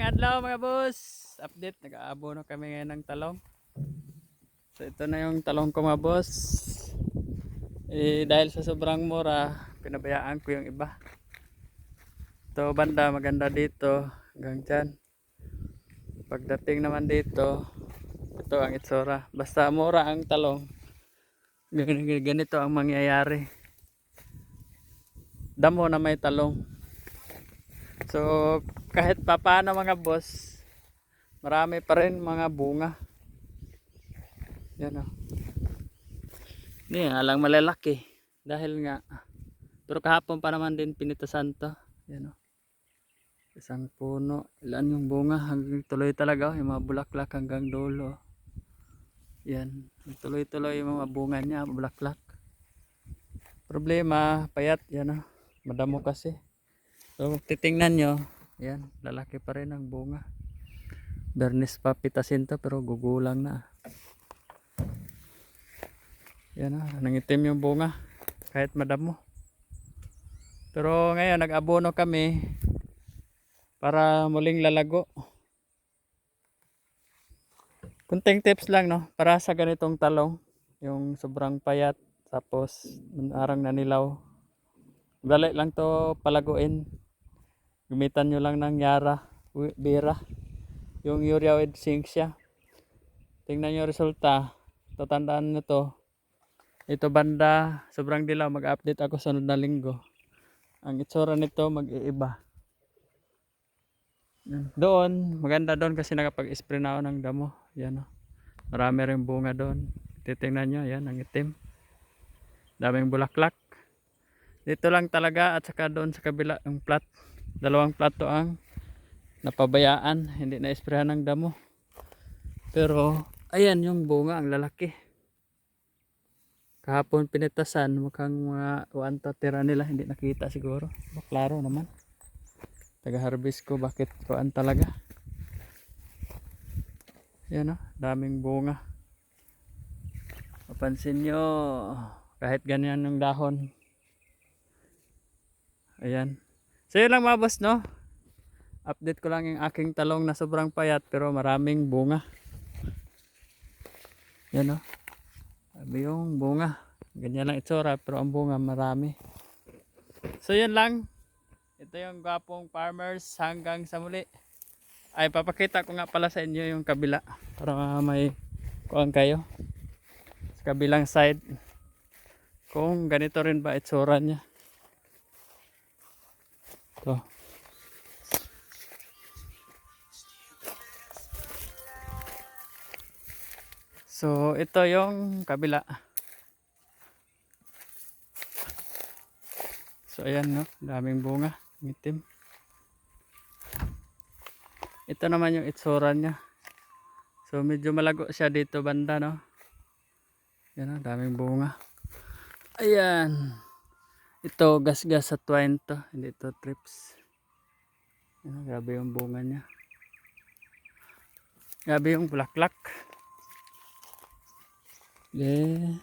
Magandang adlaw mga boss. Update, nag-aabono kami ngayon ng talong. So ito na yung talong ko mga boss. Dahil sa sobrang mura, pinabayaan ko yung iba. Ito banda, maganda dito. Hanggang dyan. Pagdating naman dito, ito ang itsura. Basta mura ang talong, ganito ang mangyayari. Damo na may talong. So kahit papaano mga boss, marami pa rin mga bunga. Yan o. Hindi nga lang malalaki. Dahil nga. Pero kahapon pa naman din pinitasan to. Yan o. Isang puno. Ilan yung bunga. Hanggang tuloy talaga. Yung mga bulaklak hanggang dulo. Yan. Tuloy-tuloy yung mga bunga niya. Bulaklak. Problema. Payat. Yan o. Madamo kasi. So titingnan nyo. Yan. Lalaki pa rin ang bunga. Bernis pa pitasin to. Pero gugulang na. Yan na, nangitim yung bunga kahit madamo. Pero ngayon nag-abono kami para muling lalago. Kunting tips lang no, para sa ganitong talong, yung sobrang payat tapos arang nanilaw. Dali lang to palaguin. Gamitan nyo lang ng Yara, Bira, yung urea with zinc siya. Tingnan nyo resulta. Tatandaan nyo to. Ito banda, sobrang dilaw, mag-update ako sunod na linggo. Ang itsura nito mag-iiba. Doon, maganda doon kasi nakapag-spray na ako ng damo. Yan o. Marami rin bunga doon. Titingnan nyo, yan, ang itim. Daming bulaklak. Dito lang talaga at saka doon sa kabila, yung plat. Dalawang plato ang napabayaan, hindi na-sprayan ng damo. Pero, ayan yung bunga, ang lalaki. Kahapon pinitasan, mukhang mga wanta tira nila, hindi nakita siguro. Klaro naman. Taga-harvest ko, bakit kuan talaga. Yan o, daming bunga. Mapansin nyo, kahit ganyan yung dahon. Ayan. So yun lang mga boss no. Update ko lang yung aking talong na sobrang payat pero maraming bunga. Yan o. Sabi yung bunga. Ganyan lang itsura pero ang bunga marami. So yun lang. Ito yung gwapong farmers hanggang sa muli. Ay papakita ko nga pala sa inyo yung kabila. Para may kuhaan kayo. Sa kabilang side. Kung ganito rin ba itsura niya. Ito. So ito yung kabila. So ayan no, daming bunga, itim. Ito naman yung itsura niya. So medyo malago siya dito banda no. Yan no, daming bunga. Ayan. Ito gas-gas sa twine to, hindi ito trips. Yan, grabe yung bunga niya. Grabe yung bulaklak. Yeah.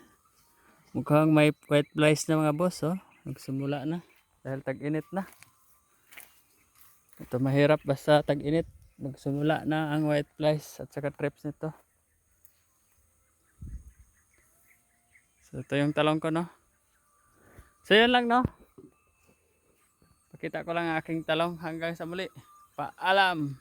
Mukhang may white flies na mga boss oh. Nagsimula na dahil tag-init na. Ito mahirap basta tag-init. Nagsimula na ang white flies at saka trips nito. So ito yung talong ko no. So yun lang no. Pakita ko lang ang aking talong hanggang sa muli. Paalam.